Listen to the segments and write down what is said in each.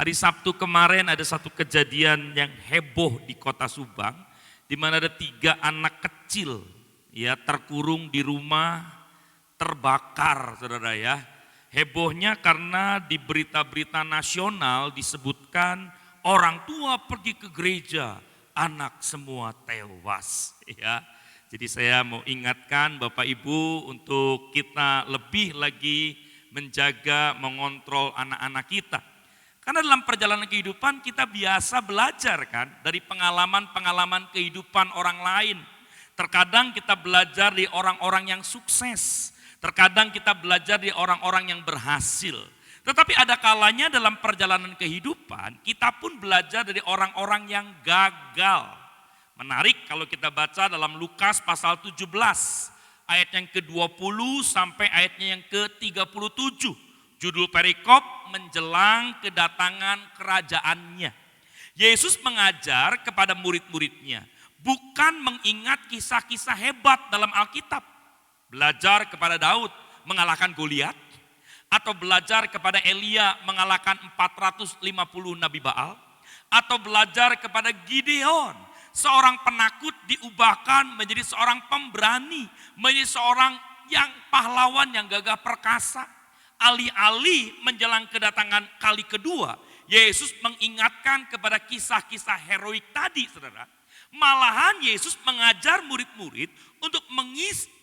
Hari Sabtu kemarin ada satu kejadian yang heboh di kota Subang, di mana ada 3 anak kecil ya terkurung di rumah, terbakar, saudara ya. Hebohnya karena di berita-berita nasional disebutkan orang tua pergi ke gereja, anak semua tewas ya. Jadi saya mau ingatkan Bapak Ibu untuk kita lebih lagi menjaga, mengontrol anak-anak kita. Karena dalam perjalanan kehidupan kita biasa belajar kan dari pengalaman-pengalaman kehidupan orang lain. Terkadang kita belajar dari orang-orang yang sukses. Terkadang kita belajar dari orang-orang yang berhasil. Tetapi ada kalanya dalam perjalanan kehidupan kita pun belajar dari orang-orang yang gagal. Menarik kalau kita baca dalam Lukas pasal 17 ayat yang ke-20 sampai ayatnya yang ke-37. Judul perikop menjelang kedatangan kerajaannya. Yesus mengajar kepada murid-muridnya, bukan mengingat kisah-kisah hebat dalam Alkitab. Belajar kepada Daud mengalahkan Goliat, atau belajar kepada Elia mengalahkan 450 Nabi Baal, atau belajar kepada Gideon, seorang penakut diubahkan menjadi seorang pemberani, menjadi seorang yang pahlawan yang gagah perkasa. Alih-alih menjelang kedatangan kali kedua, Yesus mengingatkan kepada kisah-kisah heroik tadi, saudara. Malahan Yesus mengajar murid-murid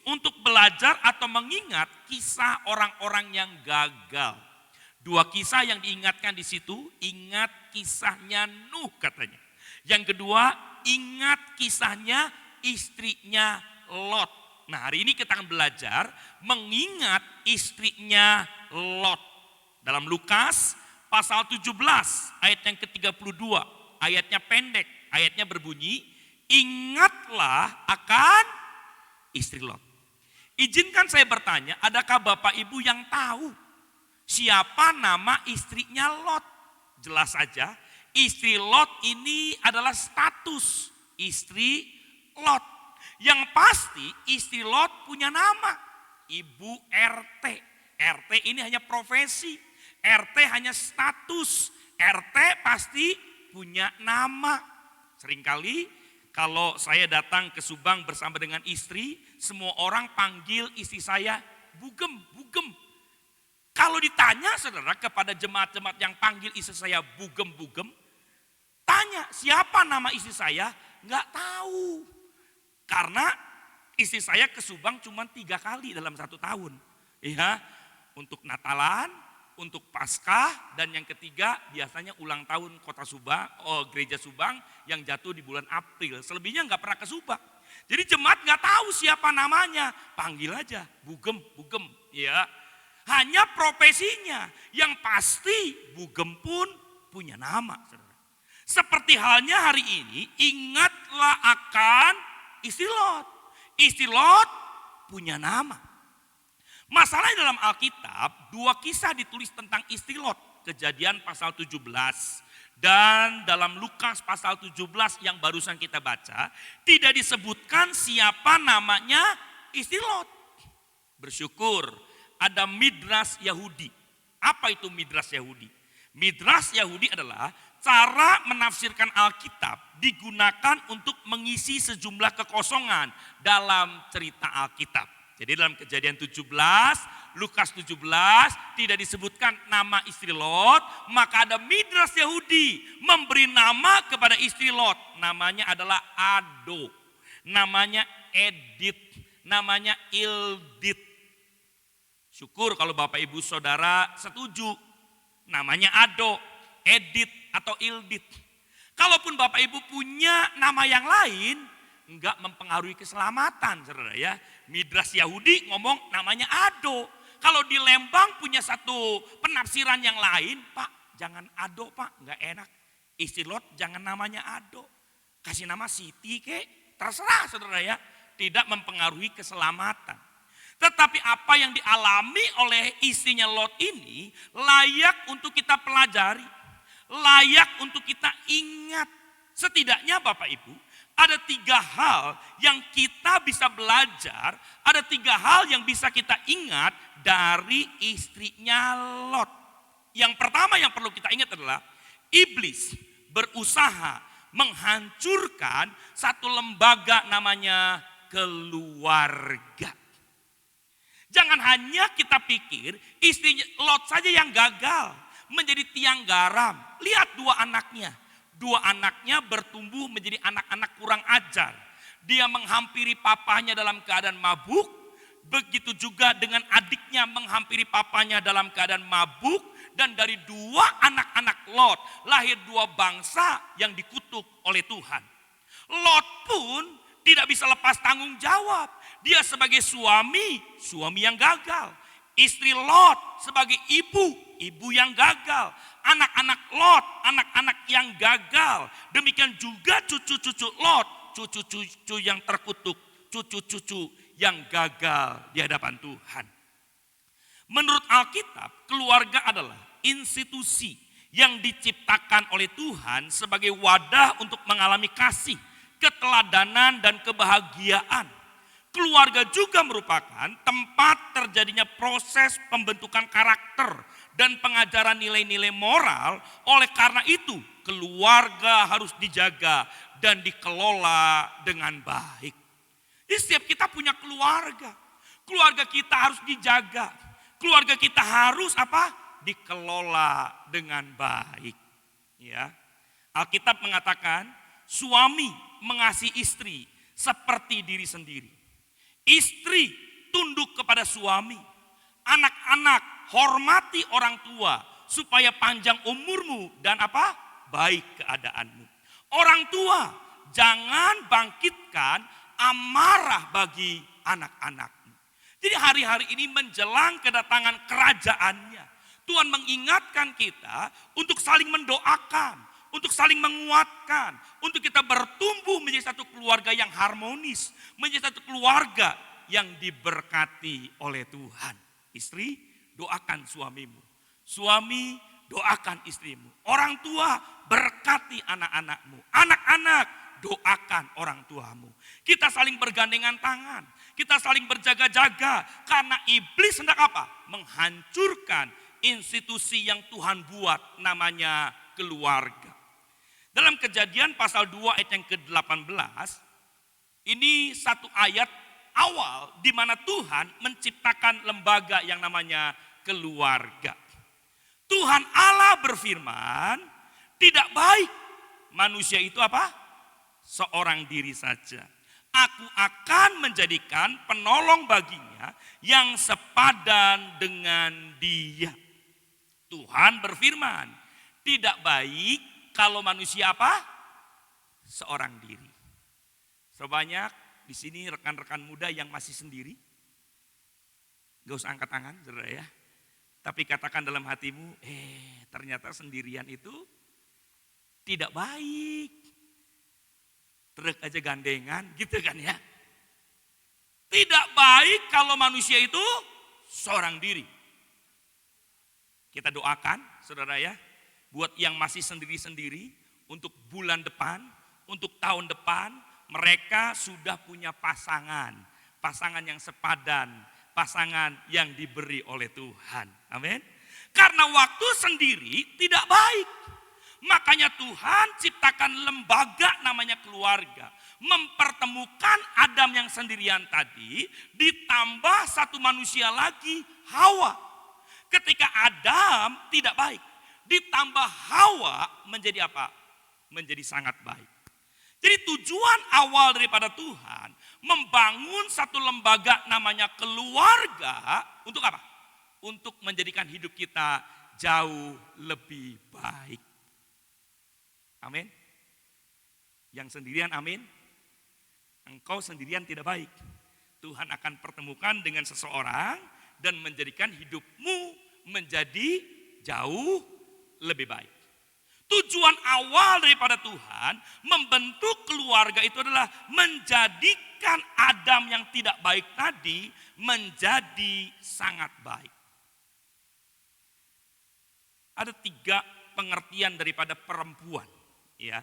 untuk belajar atau mengingat kisah orang-orang yang gagal. 2 kisah yang diingatkan di situ, ingat kisahnya Nuh katanya. Yang kedua, ingat kisahnya istrinya Lot. Nah, hari ini kita akan belajar mengingat istrinya Lot. Dalam Lukas pasal 17 ayat yang ke-32, ayatnya pendek, ayatnya berbunyi, ingatlah akan istri Lot. Izinkan saya bertanya, adakah Bapak Ibu yang tahu siapa nama istrinya Lot? Jelas saja, istri Lot ini adalah status istri Lot. Yang pasti istri Lot punya nama, Ibu RT. RT ini hanya profesi, RT hanya status, RT pasti punya nama. Seringkali kalau saya datang ke Subang bersama dengan istri, semua orang panggil istri saya Bugem, Bugem. Kalau ditanya saudara kepada jemaat-jemaat yang panggil istri saya Bugem, Bugem, tanya siapa nama istri saya, nggak tahu. Karena istri saya ke Subang cuma 3 kali dalam 1 tahun. Ya, untuk Natalan, untuk Paskah, dan yang ketiga biasanya ulang tahun kota Subang, gereja Subang yang jatuh di bulan April. Selebihnya nggak pernah ke Subang. Jadi jemaat nggak tahu siapa namanya, panggil aja Bugem, Bugem. Ya, hanya profesinya. Yang pasti Bugem pun punya nama. Saudara. Seperti halnya hari ini, ingatlah akan istri Lot. Istri Lot punya nama. Masalahnya dalam Alkitab, 2 kisah ditulis tentang istri Lot. Kejadian pasal 17 dan dalam Lukas pasal 17 yang barusan kita baca, tidak disebutkan siapa namanya istri Lot. Bersyukur ada Midras Yahudi. Apa itu Midras Yahudi? Midras Yahudi adalah cara menafsirkan Alkitab digunakan untuk mengisi sejumlah kekosongan dalam cerita Alkitab. Jadi dalam Kejadian 17, Lukas 17 tidak disebutkan nama istri Lot, maka ada Midras Yahudi memberi nama kepada istri Lot. Namanya adalah Ado, namanya Edith, namanya Ildit. Syukur kalau Bapak Ibu Saudara setuju, namanya Ado, Edith atau Ildit. Kalaupun Bapak Ibu punya nama yang lain, enggak mempengaruhi keselamatan, saudara ya. Midras Yahudi ngomong namanya Ado. Kalau di Lembang punya satu penafsiran yang lain, Pak jangan Ado Pak, enggak enak. Istri Lot jangan namanya Ado. Kasih nama Siti kek, terserah saudara ya. Tidak mempengaruhi keselamatan. Tetapi apa yang dialami oleh istrinya Lot ini layak untuk kita pelajari. Layak untuk kita ingat. Setidaknya Bapak Ibu, ada 3 hal yang kita bisa belajar, ada 3 hal yang bisa kita ingat dari istrinya Lot. Yang pertama yang perlu kita ingat adalah iblis berusaha menghancurkan satu lembaga namanya keluarga. Jangan hanya kita pikir istri Lot saja yang gagal menjadi tiang garam. Lihat dua anaknya. Dua anaknya bertumbuh menjadi anak-anak kurang ajar. Dia menghampiri papanya dalam keadaan mabuk. Begitu juga dengan adiknya menghampiri papanya dalam keadaan mabuk. Dan dari dua anak-anak Lot lahir dua bangsa yang dikutuk oleh Tuhan. Lot pun tidak bisa lepas tanggung jawab. Dia sebagai suami yang gagal. Istri Lot sebagai ibu yang gagal. Anak-anak Lot, anak-anak yang gagal. Demikian juga cucu-cucu Lot, cucu-cucu yang terkutuk, cucu-cucu yang gagal di hadapan Tuhan. Menurut Alkitab, keluarga adalah institusi yang diciptakan oleh Tuhan sebagai wadah untuk mengalami kasih, keteladanan, dan kebahagiaan. Keluarga juga merupakan tempat terjadinya proses pembentukan karakter dan pengajaran nilai-nilai moral. Oleh karena itu, keluarga harus dijaga dan dikelola dengan baik. Jadi setiap kita punya keluarga. Keluarga kita harus dijaga. Keluarga kita harus dikelola dengan baik. Ya. Alkitab mengatakan suami mengasihi istri seperti diri sendiri. Istri tunduk kepada suami. Anak-anak hormati orang tua supaya panjang umurmu dan baik keadaanmu. Orang tua jangan bangkitkan amarah bagi anak-anakmu. Jadi hari-hari ini menjelang kedatangan kerajaannya, Tuhan mengingatkan kita untuk saling mendoakan, untuk saling menguatkan, untuk kita bertumbuh menjadi satu keluarga yang harmonis, menjadi satu keluarga yang diberkati oleh Tuhan. Istri, doakan suamimu. Suami, doakan istrimu. Orang tua, berkati anak-anakmu. Anak-anak, doakan orang tuamu. Kita saling bergandengan tangan. Kita saling berjaga-jaga. Karena iblis hendak menghancurkan institusi yang Tuhan buat, namanya keluarga. Dalam Kejadian pasal 2 ayat yang ke-18, ini satu ayat awal di mana Tuhan menciptakan lembaga yang namanya keluarga. Tuhan Allah berfirman, tidak baik manusia itu seorang diri saja. Aku akan menjadikan penolong baginya yang sepadan dengan dia. Tuhan berfirman, tidak baik kalau manusia seorang diri. Sebanyak di sini rekan-rekan muda yang masih sendiri. Gak usah angkat tangan, saudara ya. Tapi katakan dalam hatimu, ternyata sendirian itu tidak baik. Truk aja gandengan, gitu kan ya. Tidak baik kalau manusia itu seorang diri. Kita doakan, saudara ya. Buat yang masih sendiri-sendiri, untuk bulan depan, untuk tahun depan, mereka sudah punya pasangan. Pasangan yang sepadan, pasangan yang diberi oleh Tuhan. Amin. Karena waktu sendiri tidak baik. Makanya Tuhan ciptakan lembaga namanya keluarga. Mempertemukan Adam yang sendirian tadi, ditambah satu manusia lagi, Hawa. Ketika Adam tidak baik, ditambah Hawa menjadi menjadi sangat baik. Jadi tujuan awal daripada Tuhan membangun satu lembaga namanya keluarga untuk Untuk menjadikan hidup kita jauh lebih baik. Amin. Yang sendirian amin. Engkau sendirian tidak baik. Tuhan akan pertemukan dengan seseorang dan menjadikan hidupmu menjadi jauh lebih baik. Tujuan awal daripada Tuhan membentuk keluarga itu adalah menjadikan Adam yang tidak baik tadi menjadi sangat baik. Ada 3 pengertian daripada perempuan, ya.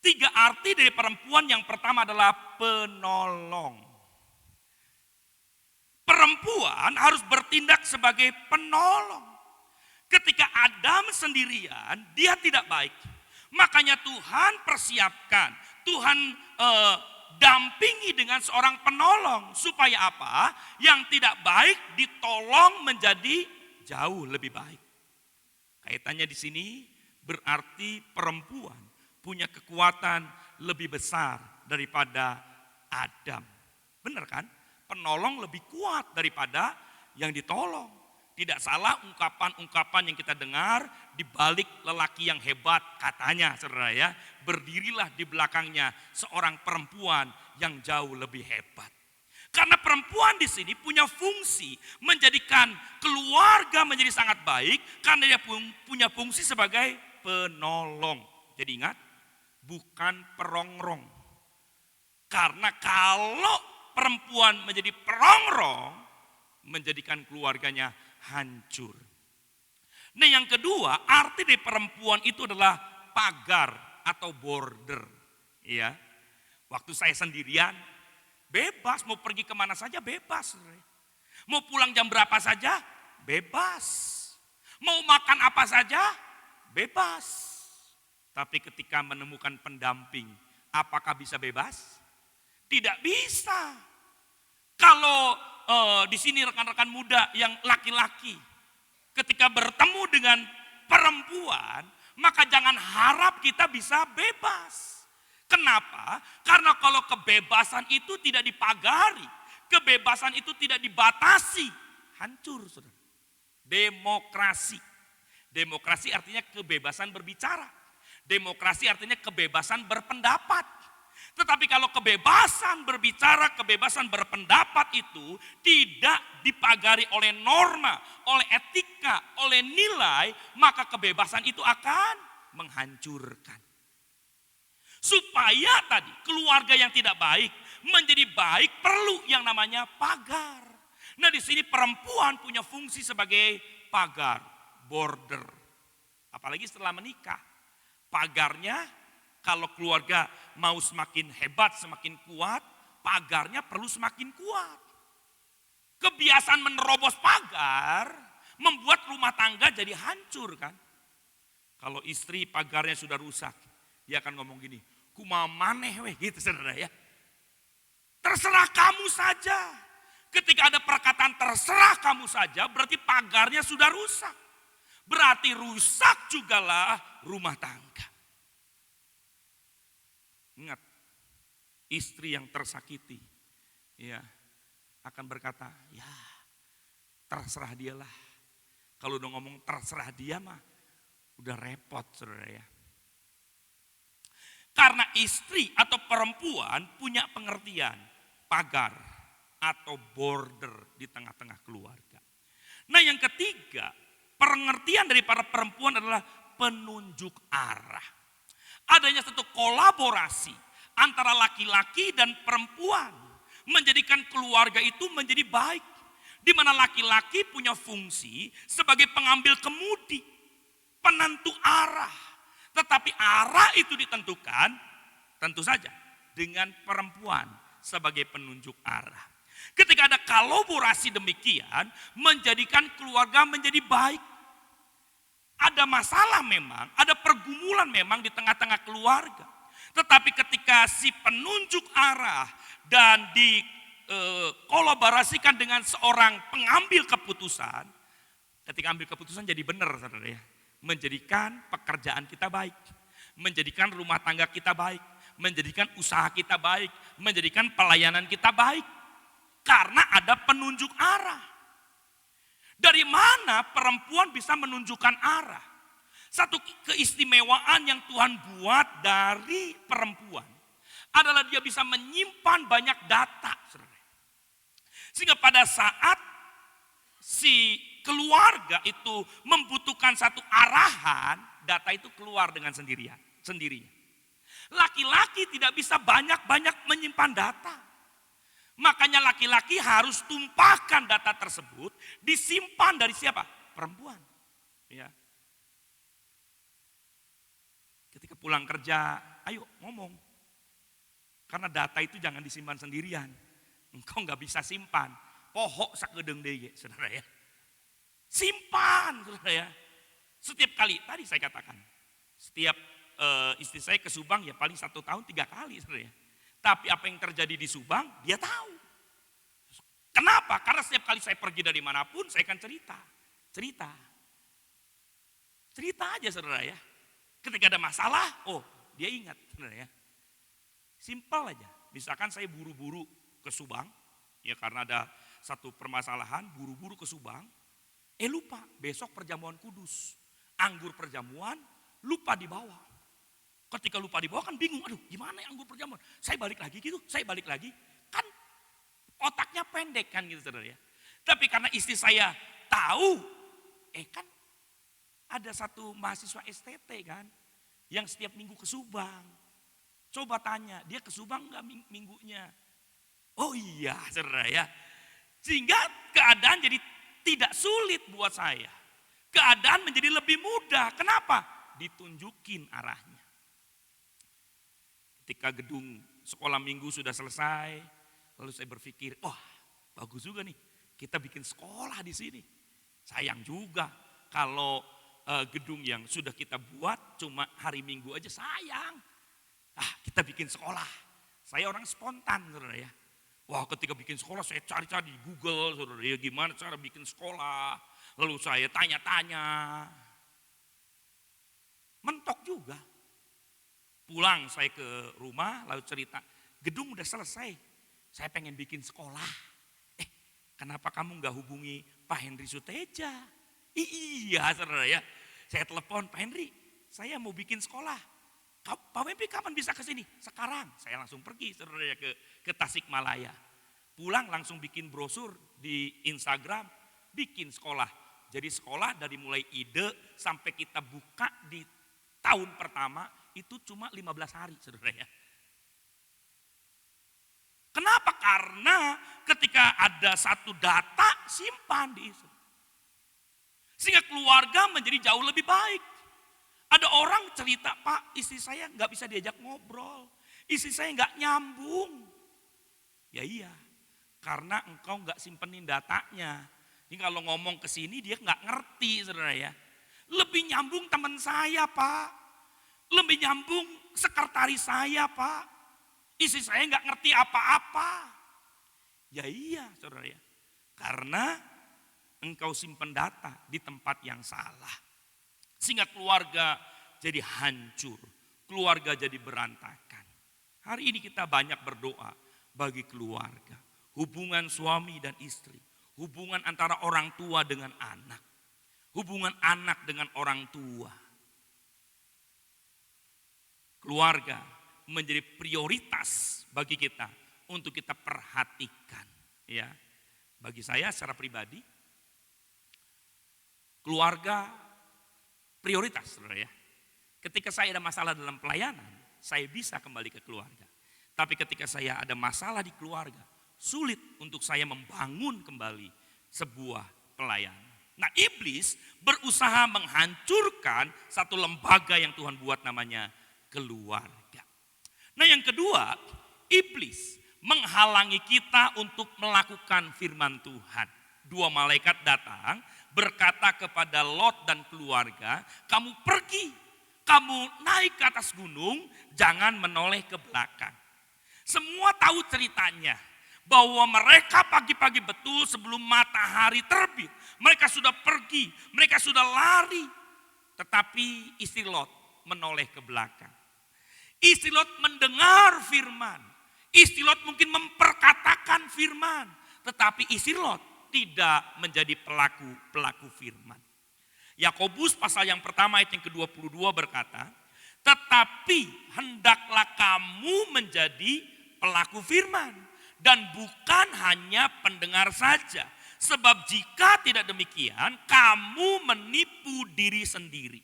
3 arti dari perempuan. Yang pertama adalah penolong. Perempuan harus bertindak sebagai penolong. Ketika Adam sendirian, dia tidak baik. Makanya Tuhan persiapkan, Tuhan dampingi dengan seorang penolong. Supaya apa? Yang tidak baik ditolong menjadi jauh lebih baik. Kaitannya di sini berarti perempuan punya kekuatan lebih besar daripada Adam. Benar kan? Penolong lebih kuat daripada yang ditolong. Tidak salah ungkapan-ungkapan yang kita dengar di balik lelaki yang hebat katanya, saudara ya. Berdirilah di belakangnya seorang perempuan yang jauh lebih hebat. Karena perempuan di sini punya fungsi menjadikan keluarga menjadi sangat baik karena dia punya fungsi sebagai penolong. Jadi ingat, bukan perongrong. Karena kalau perempuan menjadi perongrong, menjadikan keluarganya hancur. Nah yang kedua, arti dari perempuan itu adalah pagar atau border. Ya, waktu saya sendirian, bebas, mau pergi kemana saja bebas. Mau pulang jam berapa saja, bebas. Mau makan apa saja, bebas. Tapi ketika menemukan pendamping, apakah bisa bebas? Tidak bisa. Kalau di sini rekan-rekan muda yang laki-laki, ketika bertemu dengan perempuan, maka jangan harap kita bisa bebas. Kenapa? Karena kalau kebebasan itu tidak dipagari, kebebasan itu tidak dibatasi, hancur, saudara. Demokrasi. Demokrasi artinya kebebasan berbicara. Demokrasi artinya kebebasan berpendapat. Tetapi kalau kebebasan berbicara, kebebasan berpendapat itu tidak dipagari oleh norma, oleh etika, oleh nilai, maka kebebasan itu akan menghancurkan. Supaya tadi keluarga yang tidak baik menjadi baik perlu yang namanya pagar. Nah di sini perempuan punya fungsi sebagai pagar, border. Apalagi setelah menikah, pagarnya kalau keluarga mau semakin hebat, semakin kuat, pagarnya perlu semakin kuat. Kebiasaan menerobos pagar membuat rumah tangga jadi hancur kan. Kalau istri pagarnya sudah rusak, dia akan ngomong gini, kumaha maneh weh gitu saudara ya. Terserah kamu saja. Ketika ada perkataan terserah kamu saja, berarti pagarnya sudah rusak. Berarti rusak jugalah rumah tangga. Ingat, istri yang tersakiti ya akan berkata, ya terserah dialah. Kalau udah ngomong terserah dia mah udah repot saudara ya. Karena istri atau perempuan punya pengertian pagar atau border di tengah-tengah keluarga. Nah yang ketiga, pengertian dari para perempuan adalah penunjuk arah. Adanya satu kolaborasi antara laki-laki dan perempuan menjadikan keluarga itu menjadi baik. Di mana laki-laki punya fungsi sebagai pengambil kemudi, penentu arah. Tetapi arah itu ditentukan tentu saja dengan perempuan sebagai penunjuk arah. Ketika ada kolaborasi demikian, menjadikan keluarga menjadi baik. Ada masalah memang, ada pergumulan memang di tengah-tengah keluarga. Tetapi ketika si penunjuk arah dan dikolaborasikan dengan seorang pengambil keputusan, ketika ambil keputusan jadi benar saudara ya. Menjadikan pekerjaan kita baik, menjadikan rumah tangga kita baik, menjadikan usaha kita baik, menjadikan pelayanan kita baik. Karena ada penunjuk arah. Dari mana perempuan bisa menunjukkan arah? Satu keistimewaan yang Tuhan buat dari perempuan adalah dia bisa menyimpan banyak data. Sehingga pada saat si keluarga itu membutuhkan satu arahan, data itu keluar dengan sendirinya. Laki-laki tidak bisa banyak-banyak menyimpan data. Makanya laki-laki harus tumpahkan data tersebut, disimpan dari siapa? Perempuan. Ya. Ketika pulang kerja, ayo ngomong. Karena data itu jangan disimpan sendirian. Engkau nggak bisa simpan. Pohok sakedeng deui, saudara ya. Simpan, saudara ya. Setiap kali, tadi saya katakan, setiap istri saya ke Subang ya paling 1 tahun 3 kali sebenarnya. Tapi apa yang terjadi di Subang, dia tahu. Kenapa? Karena setiap kali saya pergi dari manapun, saya akan cerita. Cerita aja saudara ya. Ketika ada masalah, oh dia ingat saudara ya. Simpel aja. Misalkan saya buru-buru ke Subang, ya karena ada satu permasalahan, buru-buru ke Subang, lupa besok perjamuan kudus. Anggur perjamuan, lupa dibawa. Ketika lupa dibawa kan bingung, aduh gimana ya anggur perjamuan. Saya balik lagi gitu, kan otaknya pendek kan gitu saudara ya. Tapi karena istri saya tahu, kan ada satu mahasiswa STT kan, yang setiap minggu ke Subang. Coba tanya, dia ke Subang enggak minggunya? Oh iya saudara ya. Sehingga keadaan jadi tidak sulit buat saya. Keadaan menjadi lebih mudah. Kenapa? Ditunjukin arahnya. Ketika gedung sekolah minggu sudah selesai, lalu saya berpikir, wah bagus juga nih, kita bikin sekolah di sini. Sayang juga kalau gedung yang sudah kita buat cuma hari Minggu aja sayang. Kita bikin sekolah. Saya orang spontan saudara ya. Wah ketika bikin sekolah saya cari-cari di Google saudara ya, gimana cara bikin sekolah. Lalu saya tanya-tanya. Mentok juga. Pulang saya ke rumah lalu cerita, gedung udah selesai. Saya pengen bikin sekolah. Kenapa kamu gak hubungi Pak Henry Suteja? Iya saudara ya. Saya telepon, Pak Henry saya mau bikin sekolah. Pak Henry kapan bisa ke sini? Sekarang. Saya langsung pergi saudara ya ke Tasikmalaya. Pulang langsung bikin brosur di Instagram. Bikin sekolah. Jadi sekolah dari mulai ide sampai kita buka di tahun pertama itu cuma 15 hari saudara ya. Kenapa? Karena ketika ada satu data simpan di itu. Sehingga keluarga menjadi jauh lebih baik. Ada orang cerita, Pak istri saya gak bisa diajak ngobrol. Istri saya gak nyambung. Ya iya, karena engkau gak simpenin datanya. Ini kalau ngomong ke sini dia gak ngerti saudara ya. Lebih nyambung teman saya Pak. Lebih nyambung sekretaris saya Pak. Istri saya gak ngerti apa-apa. Ya iya saudara ya. Karena engkau simpen data di tempat yang salah. Sehingga keluarga jadi hancur. Keluarga jadi berantakan. Hari ini kita banyak berdoa bagi keluarga. Hubungan suami dan istri. Hubungan antara orang tua dengan anak. Hubungan anak dengan orang tua. Keluarga menjadi prioritas bagi kita untuk kita perhatikan. Ya, bagi saya secara pribadi, keluarga prioritas, saudara ya. Ketika saya ada masalah dalam pelayanan, saya bisa kembali ke keluarga. Tapi ketika saya ada masalah di keluarga, sulit untuk saya membangun kembali sebuah pelayanan. Nah, iblis berusaha menghancurkan satu lembaga yang Tuhan buat namanya keluarga. Nah, yang kedua, iblis menghalangi kita untuk melakukan firman Tuhan. 2 malaikat datang berkata kepada Lot dan keluarga, kamu pergi, kamu naik ke atas gunung, jangan menoleh ke belakang. Semua tahu ceritanya, bahwa mereka pagi-pagi betul sebelum matahari terbit, mereka sudah pergi, mereka sudah lari. Tetapi istri Lot menoleh ke belakang. Istri Lot mendengar firman, istri Lot mungkin memperkatakan firman, tetapi istri Lot tidak menjadi pelaku firman. Yakobus pasal yang pertama ayat yang ke-22 berkata, tetapi hendaklah kamu menjadi pelaku firman dan bukan hanya pendengar saja. Sebab jika tidak demikian, kamu menipu diri sendiri.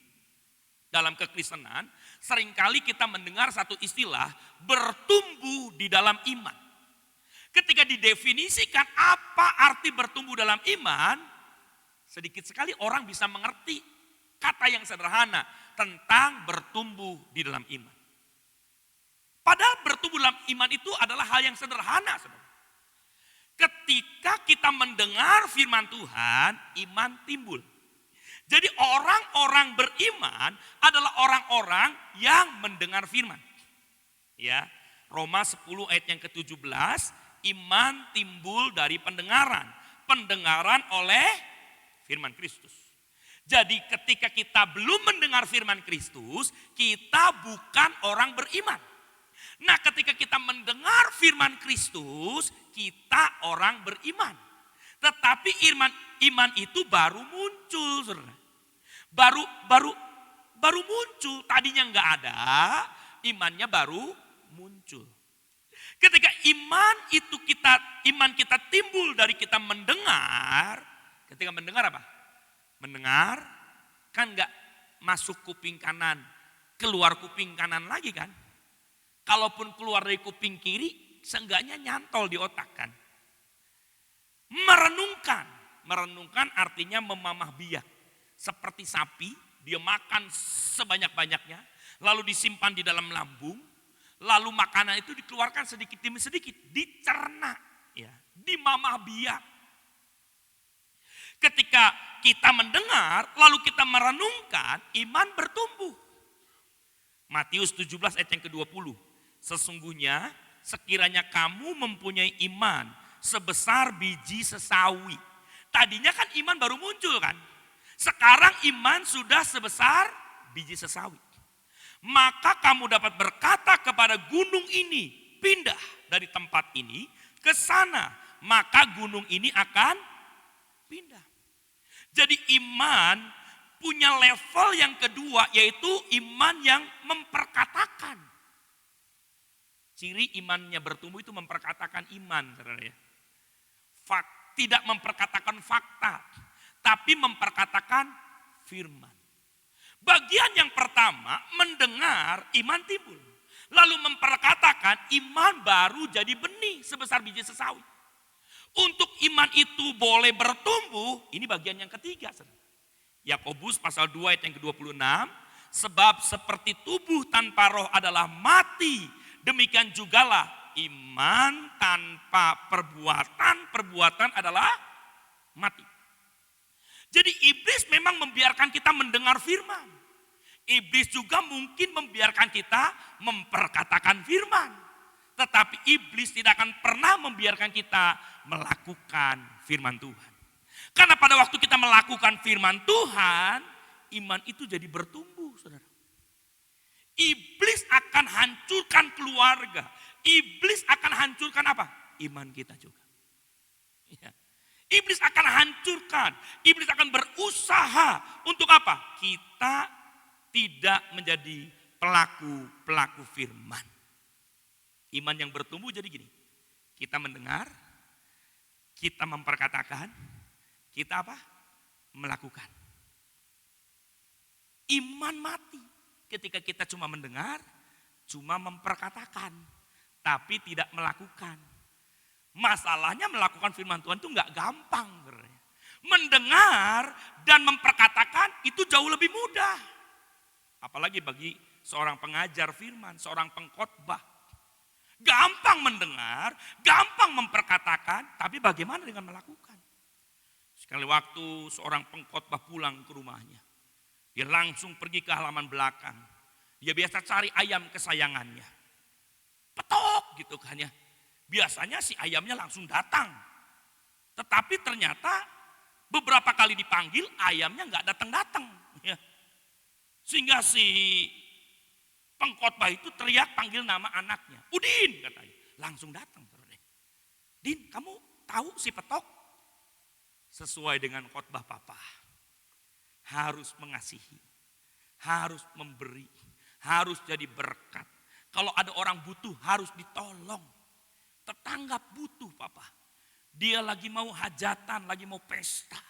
Dalam kekristenan, seringkali kita mendengar satu istilah bertumbuh di dalam iman. Ketika didefinisikan apa arti bertumbuh dalam iman, sedikit sekali orang bisa mengerti kata yang sederhana tentang bertumbuh di dalam iman. Padahal bertumbuh dalam iman itu adalah hal yang sederhana, saudara. Ketika kita mendengar firman Tuhan, iman timbul. Jadi orang-orang beriman adalah orang-orang yang mendengar firman. Ya, Roma 10 ayat yang ke-17, iman timbul dari pendengaran. Pendengaran oleh firman Kristus. Jadi ketika kita belum mendengar firman Kristus, kita bukan orang beriman. Nah, ketika kita mendengar firman Kristus, kita orang beriman. Tetapi iman itu baru muncul, saudara. Baru muncul, tadinya enggak ada, imannya baru muncul. Ketika iman kita timbul dari kita mendengar, ketika mendengar apa? Mendengar kan enggak masuk kuping kanan, keluar kuping kanan lagi kan? Kalaupun keluar dari kuping kiri, seenggaknya nyantol di otak kan? Merenungkan artinya memamah biak. Seperti sapi, dia makan sebanyak-banyaknya, lalu disimpan di dalam lambung, lalu makanan itu dikeluarkan sedikit demi sedikit, dicerna, ya, dimamah biak. Ketika kita mendengar, lalu kita merenungkan, iman bertumbuh. Matius 17 ayat yang ke-20. Sesungguhnya sekiranya kamu mempunyai iman sebesar biji sesawi. Tadinya kan iman baru muncul kan. Sekarang iman sudah sebesar biji sesawi. Maka kamu dapat berkata kepada gunung ini, pindah dari tempat ini ke sana. Maka gunung ini akan pindah. Jadi iman punya level yang kedua, yaitu iman yang memperkatakan. Ciri imannya bertumbuh itu memperkatakan iman, saudara ya. Tidak memperkatakan fakta, tapi memperkatakan firman. Bagian yang pertama, mendengar, iman timbul. Lalu memperkatakan, iman baru jadi benih sebesar biji sesawi. Untuk iman itu boleh bertumbuh, ini bagian yang ketiga. Yakobus pasal 2 ayat yang ke-26, sebab seperti tubuh tanpa roh adalah mati, demikian jugalah iman tanpa perbuatan adalah mati. Jadi iblis memang membiarkan kita mendengar firman. Iblis juga mungkin membiarkan kita memperkatakan firman. Tetapi iblis tidak akan pernah membiarkan kita melakukan firman Tuhan. Karena pada waktu kita melakukan firman Tuhan, iman itu jadi bertumbuh, saudara. Iblis akan hancurkan keluarga. Iblis akan hancurkan apa? Iman kita juga. Ya. Iblis akan hancurkan. Iblis akan berusaha untuk apa? Kita tidak menjadi pelaku firman. Iman yang bertumbuh jadi gini. Kita mendengar, kita memperkatakan, kita apa? Melakukan. Iman mati ketika kita cuma mendengar, cuma memperkatakan, tapi tidak melakukan. Masalahnya melakukan firman Tuhan itu enggak gampang. Mendengar dan memperkatakan itu jauh lebih mudah. Apalagi bagi seorang pengajar firman, seorang pengkhotbah. Gampang mendengar, gampang memperkatakan, tapi bagaimana dengan melakukan? Sekali waktu seorang pengkhotbah pulang ke rumahnya, dia langsung pergi ke halaman belakang. Dia biasa cari ayam kesayangannya. Petok gitu kan ya. Biasanya si ayamnya langsung datang. Tetapi ternyata beberapa kali dipanggil ayamnya nggak datang-datang. Ya. Sehingga si pengkhotbah itu teriak panggil nama anaknya. Udin katanya. Langsung datang. Din, kamu tahu si Petok? Sesuai dengan khotbah papa. Harus mengasihi. Harus memberi. Harus jadi berkat. Kalau ada orang butuh harus ditolong. Tetangga butuh papa. Dia lagi mau hajatan, lagi mau pesta.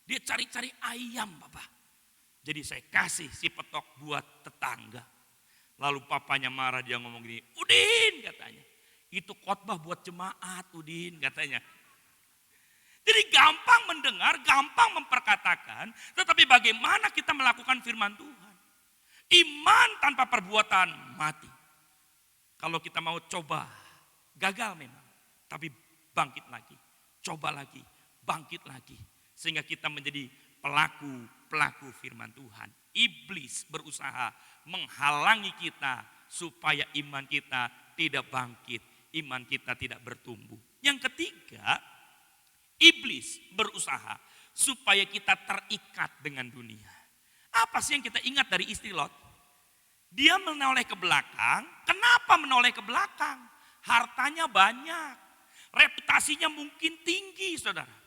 Dia cari-cari ayam papa. Jadi saya kasih si Petok buat tetangga. Lalu papanya marah, dia ngomong gini, Udin katanya. Itu khotbah buat jemaat Udin katanya. Jadi gampang mendengar, gampang memperkatakan. Tetapi bagaimana kita melakukan firman Tuhan. Iman tanpa perbuatan mati. Kalau kita mau coba, gagal memang. Tapi bangkit lagi, coba lagi, bangkit lagi. Sehingga kita menjadi pelaku firman Tuhan. Iblis berusaha menghalangi kita supaya iman kita tidak bangkit, iman kita tidak bertumbuh. Yang ketiga, iblis berusaha supaya kita terikat dengan dunia. Apa sih yang kita ingat dari istri Lot? Dia menoleh ke belakang. Kenapa menoleh ke belakang? Hartanya banyak, reputasinya mungkin tinggi, saudara.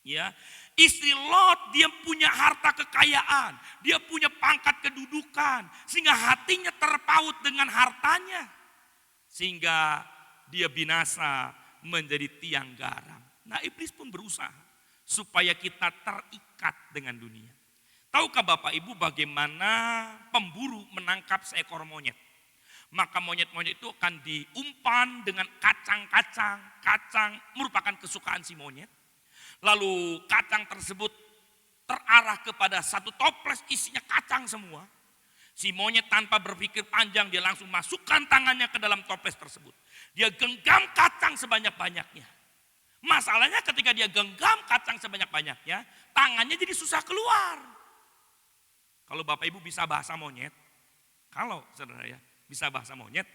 Ya, istri Lot dia punya harta kekayaan, dia punya pangkat kedudukan, sehingga hatinya terpaut dengan hartanya, sehingga dia binasa menjadi tiang garam. Nah, iblis pun berusaha supaya kita terikat dengan dunia. Tahukah Bapak Ibu bagaimana pemburu menangkap seekor monyet? Maka monyet-monyet itu akan diumpan dengan kacang-kacang. Kacang merupakan kesukaan si monyet. Lalu kacang tersebut terarah kepada satu toples isinya kacang semua. Si monyet tanpa berpikir panjang dia langsung masukkan tangannya ke dalam toples tersebut. Dia genggam kacang sebanyak-banyaknya. Masalahnya ketika dia genggam kacang sebanyak-banyaknya, tangannya jadi susah keluar. Kalau Bapak Ibu bisa bahasa monyet, kalau saudara ya bisa bahasa monyet,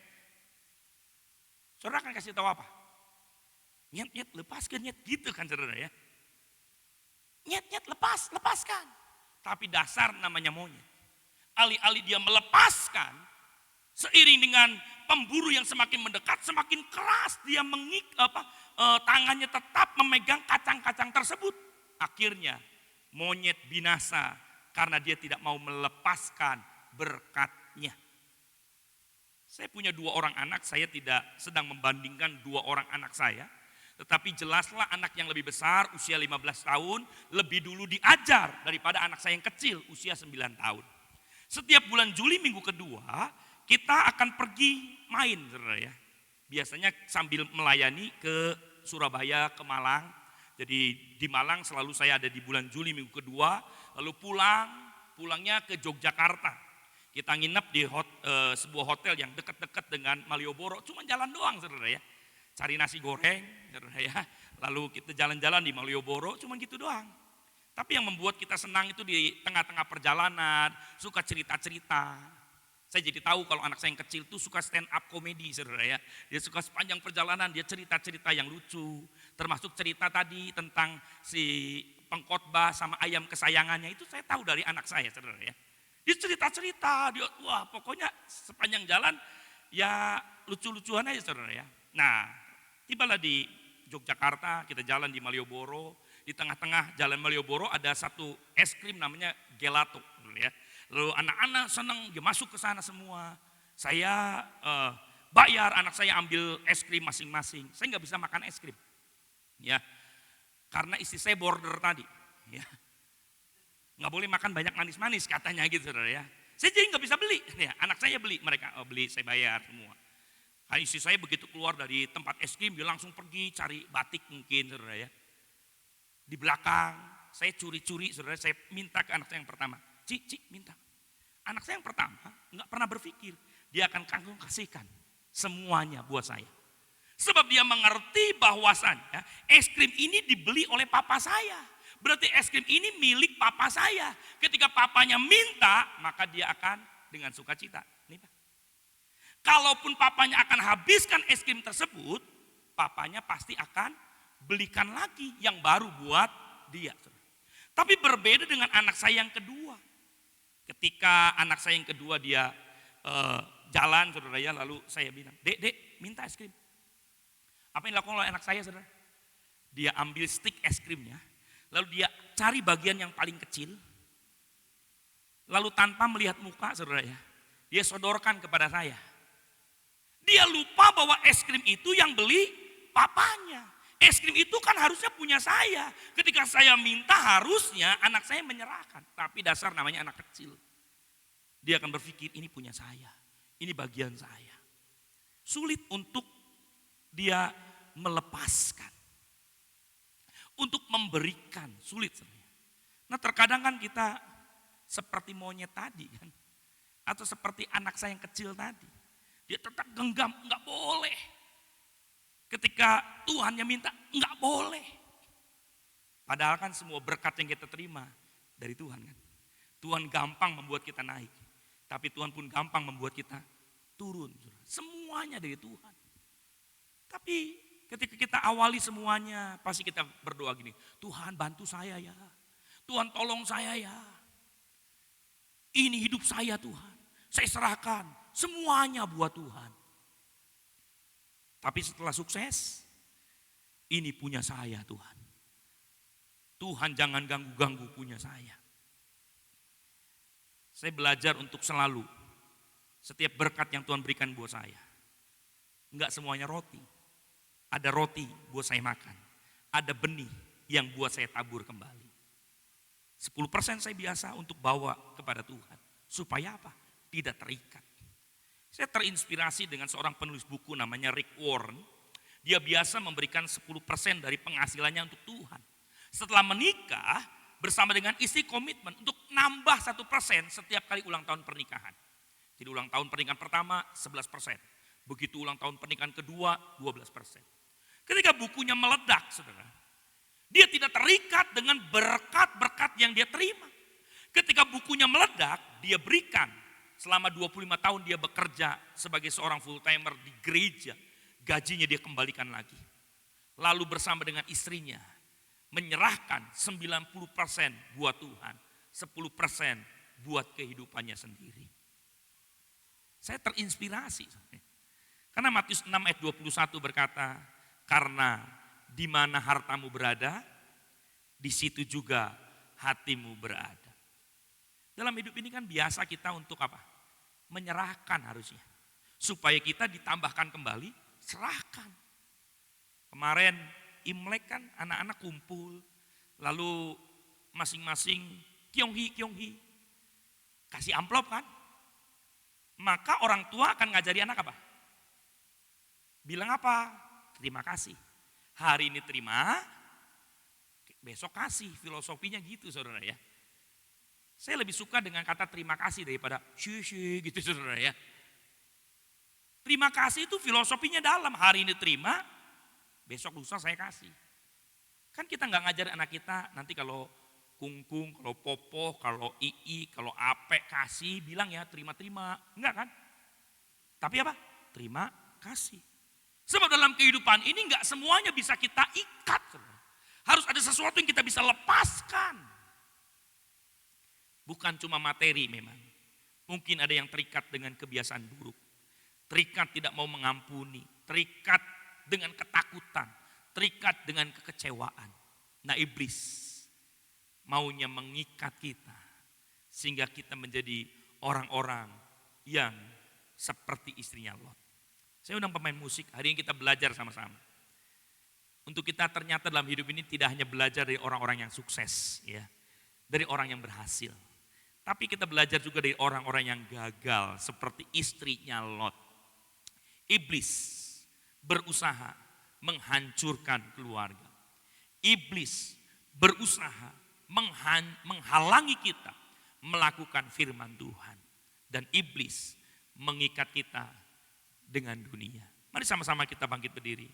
saudara akan kasih tahu apa? Nyet, nyet, lepaskan nyet, gitu kan saudara ya. Nyet, nyet, lepaskan. Tapi dasar namanya monyet. Alih-alih dia melepaskan, seiring dengan pemburu yang semakin mendekat, semakin keras dia tangannya tetap memegang kacang-kacang tersebut. Akhirnya monyet binasa karena dia tidak mau melepaskan berkatnya. Saya punya 2 orang anak, saya tidak sedang membandingkan 2 orang anak saya. Tetapi jelaslah anak yang lebih besar usia 15 tahun lebih dulu diajar daripada anak saya yang kecil usia 9 tahun. Setiap bulan Juli minggu kedua kita akan pergi main saudara ya. Biasanya sambil melayani ke Surabaya, ke Malang. Jadi di Malang selalu saya ada di bulan Juli minggu kedua. Lalu pulangnya ke Yogyakarta. Kita nginep di sebuah hotel yang dekat-dekat dengan Malioboro. Cuma jalan doang saudara ya. Cari nasi goreng, ya. Lalu kita jalan-jalan di Malioboro, cuma gitu doang. Tapi yang membuat kita senang itu di tengah-tengah perjalanan, suka cerita-cerita. Saya jadi tahu kalau anak saya yang kecil itu suka stand up komedi, saudara ya. Dia suka sepanjang perjalanan, dia cerita-cerita yang lucu. Termasuk cerita tadi tentang si pengkhotbah sama ayam kesayangannya, itu saya tahu dari anak saya, saudara ya. Dia cerita-cerita, wah pokoknya sepanjang jalan ya lucu-lucuan aja, saudara ya. Nah, tibalah di Yogyakarta, kita jalan di Malioboro. Di tengah-tengah jalan Malioboro ada satu es krim namanya gelato. Ya. Lalu anak-anak senang, dia masuk ke sana semua. Saya bayar, anak saya ambil es krim masing-masing. Saya nggak bisa makan es krim. Ya, karena istri saya border tadi. Ya. Nggak boleh makan banyak manis-manis katanya gitu saudara ya. Saya jadi nggak bisa beli. Ya, anak saya beli, mereka beli, saya bayar semua. Nah, istri saya begitu keluar dari tempat es krim, dia langsung pergi cari batik mungkin, saudara ya. Di belakang, saya curi-curi, saudara, saya minta ke anak saya yang pertama. Cik, minta. Anak saya yang pertama nggak pernah berpikir, dia akan kangkung kasihkan semuanya buat saya. Sebab dia mengerti bahwasannya es krim ini dibeli oleh papa saya. Berarti es krim ini milik papa saya. Ketika papanya minta, maka dia akan dengan sukacita. Nih Pak. Kalaupun papanya akan habiskan es krim tersebut, papanya pasti akan belikan lagi yang baru buat dia. Tapi berbeda dengan anak saya yang kedua. Ketika anak saya yang kedua dia jalan saudara ya, lalu saya bilang, dek minta es krim. Apa yang dilakukan oleh anak saya saudara? Dia ambil stik es krimnya, lalu dia cari bagian yang paling kecil, lalu tanpa melihat muka saudara ya, dia sodorkan kepada saya. Dia lupa bahwa es krim itu yang beli papanya. Es krim itu kan harusnya punya saya. Ketika saya minta harusnya anak saya menyerahkan. Tapi dasar namanya anak kecil. Dia akan berpikir ini punya saya. Ini bagian saya. Sulit untuk dia melepaskan. Untuk memberikan, sulit. Nah terkadang kan kita seperti monyet tadi kan. Atau seperti anak saya yang kecil tadi. Dia tetap genggam, enggak boleh. Ketika Tuhannya minta, enggak boleh. Padahal kan semua berkat yang kita terima dari Tuhan kan. Tuhan gampang membuat kita naik. Tapi Tuhan pun gampang membuat kita turun. Semuanya dari Tuhan. Tapi ketika kita awali semuanya, pasti kita berdoa gini, Tuhan bantu saya ya. Tuhan tolong saya ya. Ini hidup saya Tuhan. Saya serahkan semuanya buat Tuhan. Tapi setelah sukses, ini punya saya Tuhan. Tuhan jangan ganggu-ganggu punya saya. Saya belajar untuk selalu, setiap berkat yang Tuhan berikan buat saya. Enggak semuanya roti. Ada roti buat saya makan. Ada benih yang buat saya tabur kembali. 10% saya biasa untuk bawa kepada Tuhan. Supaya apa? Tidak terikat. Saya terinspirasi dengan seorang penulis buku namanya Rick Warren. Dia biasa memberikan 10% dari penghasilannya untuk Tuhan. Setelah menikah, bersama dengan istri komitmen untuk nambah 1% setiap kali ulang tahun pernikahan. Jadi ulang tahun pernikahan pertama 11%. Begitu ulang tahun pernikahan kedua 12%. Ketika bukunya meledak, saudara, dia tidak terikat dengan berkat-berkat yang dia terima. Ketika bukunya meledak, dia berikan selama 25 tahun dia bekerja sebagai seorang full timer di gereja. Gajinya dia kembalikan lagi. Lalu bersama dengan istrinya, menyerahkan 90% buat Tuhan, 10% buat kehidupannya sendiri. Saya terinspirasi. Karena Matius 6 ayat 21 berkata, karena di mana hartamu berada, di situ juga hatimu berada. Dalam hidup ini kan biasa kita untuk apa? Menyerahkan harusnya. Supaya kita ditambahkan kembali, serahkan. Kemarin Imlek kan anak-anak kumpul, lalu masing-masing kyonghi, kasih amplop kan. Maka orang tua akan ngajari anak apa? Bilang apa? Terima kasih. Hari ini terima, besok kasih. Filosofinya gitu saudara ya. Saya lebih suka dengan kata terima kasih daripada syushi gitu saudara ya. Terima kasih itu filosofinya dalam. Hari ini terima, besok lusa saya kasih. Kan kita nggak ngajar anak kita nanti kalau kungkung, kalau popo, kalau ii, kalau ape kasih bilang ya terima-terima. Enggak kan? Tapi apa? Terima kasih. Sebab dalam kehidupan ini nggak semuanya bisa kita ikat. Harus ada sesuatu yang kita bisa lepaskan. Bukan cuma materi memang. Mungkin ada yang terikat dengan kebiasaan buruk. Terikat tidak mau mengampuni. Terikat dengan ketakutan, terikat dengan kekecewaan. Nah iblis maunya mengikat kita sehingga kita menjadi orang-orang yang seperti istrinya Lot. Saya undang pemain musik, hari ini kita belajar sama-sama. Untuk kita ternyata dalam hidup ini tidak hanya belajar dari orang-orang yang sukses, ya, dari orang yang berhasil. Tapi kita belajar juga dari orang-orang yang gagal seperti istrinya Lot. Iblis berusaha menghancurkan keluarga. Iblis berusaha menghalangi kita melakukan firman Tuhan. Dan iblis mengikat kita dengan dunia. Mari sama-sama kita bangkit berdiri.